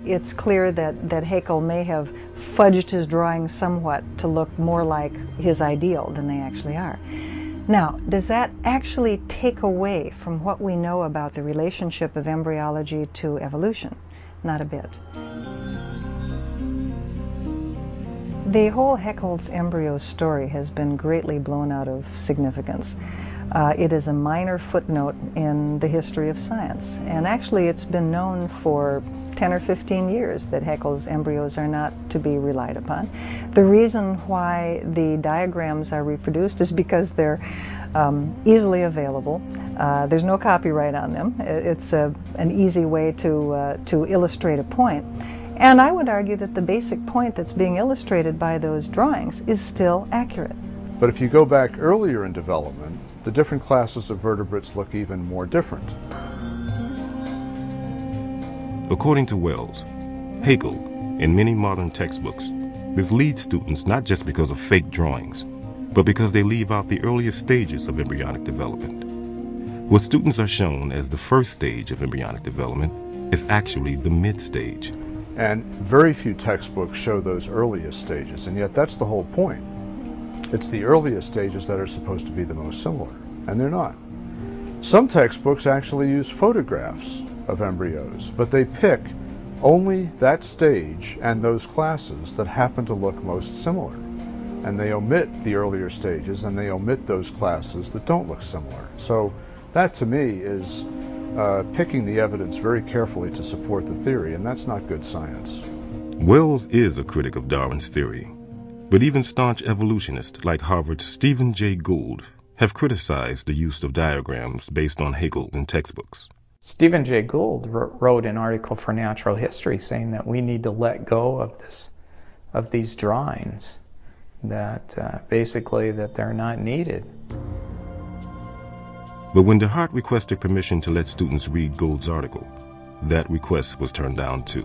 it's clear that Haeckel may have fudged his drawings somewhat to look more like his ideal than they actually are. Now, does that actually take away from what we know about the relationship of embryology to evolution? Not a bit. The whole Heckles embryo story has been greatly blown out of significance. It is a minor footnote in the history of science, and actually it's been known for 10 or 15 years that Heckles embryos are not to be relied upon. The reason why the diagrams are reproduced is because they're easily available. There's no copyright on them. It's an easy way to illustrate a point. And I would argue that the basic point that's being illustrated by those drawings is still accurate. But if you go back earlier in development, the different classes of vertebrates look even more different. According to Wells, Haeckel, in many modern textbooks, misleads students not just because of fake drawings, but because they leave out the earliest stages of embryonic development. What students are shown as the first stage of embryonic development is actually the mid-stage. And very few textbooks show those earliest stages, and yet that's the whole point. It's the earliest stages that are supposed to be the most similar, and they're not. Some textbooks actually use photographs of embryos, but they pick only that stage and those classes that happen to look most similar. And they omit the earlier stages, and they omit those classes that don't look similar. So that, to me, is picking the evidence very carefully to support the theory, and that's not good science. Wells is a critic of Darwin's theory, but even staunch evolutionists like Harvard's Stephen Jay Gould have criticized the use of diagrams based on Haeckel in textbooks. Stephen Jay Gould wrote an article for Natural History saying that we need to let go of these drawings, that basically that they're not needed. But when DeHart requested permission to let students read Gould's article, that request was turned down too.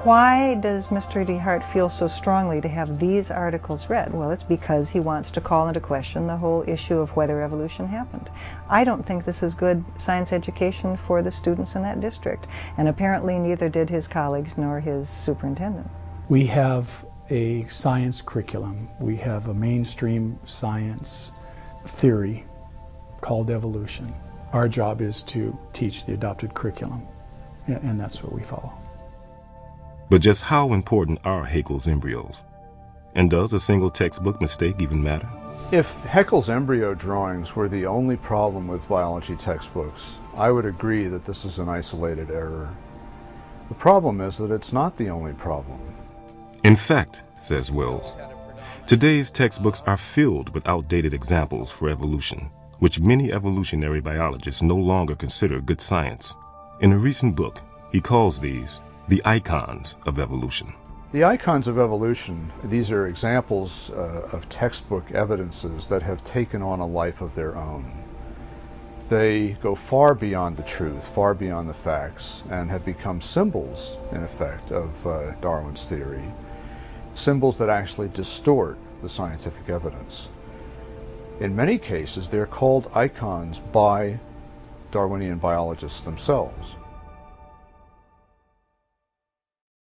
Why does Mr. DeHart feel so strongly to have these articles read? Well, it's because he wants to call into question the whole issue of whether evolution happened. I don't think this is good science education for the students in that district, and apparently neither did his colleagues nor his superintendent. We have a science curriculum. We have a mainstream science theory called evolution. Our job is to teach the adopted curriculum, and that's what we follow. But just how important are Haeckel's embryos? And does a single textbook mistake even matter? If Haeckel's embryo drawings were the only problem with biology textbooks, I would agree that this is an isolated error. The problem is that it's not the only problem. In fact, says Wells, today's textbooks are filled with outdated examples for evolution, which many evolutionary biologists no longer consider good science. In a recent book, he calls these the icons of evolution. The icons of evolution, these are examples of textbook evidences that have taken on a life of their own. They go far beyond the truth, far beyond the facts, and have become symbols, in effect, of Darwin's theory. Symbols that actually distort the scientific evidence. In many cases, they're called icons by Darwinian biologists themselves.